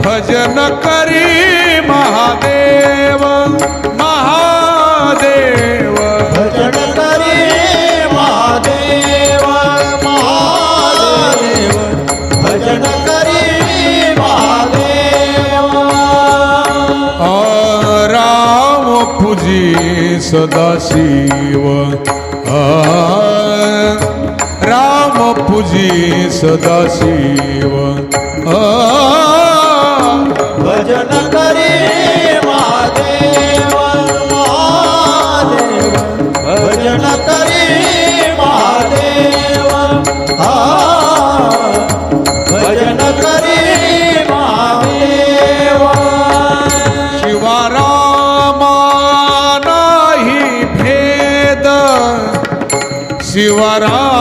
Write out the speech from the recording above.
भजन करी महादेव महादेव भजन करी महादेव महादेव भजन करी महादेव राम पूजी सदाशिव राम पूजी सदाशिव भजन करी महादेव महादेव भजन करी महादेव भजन करी महादेव शिवरामा नाही भेद शिवरामा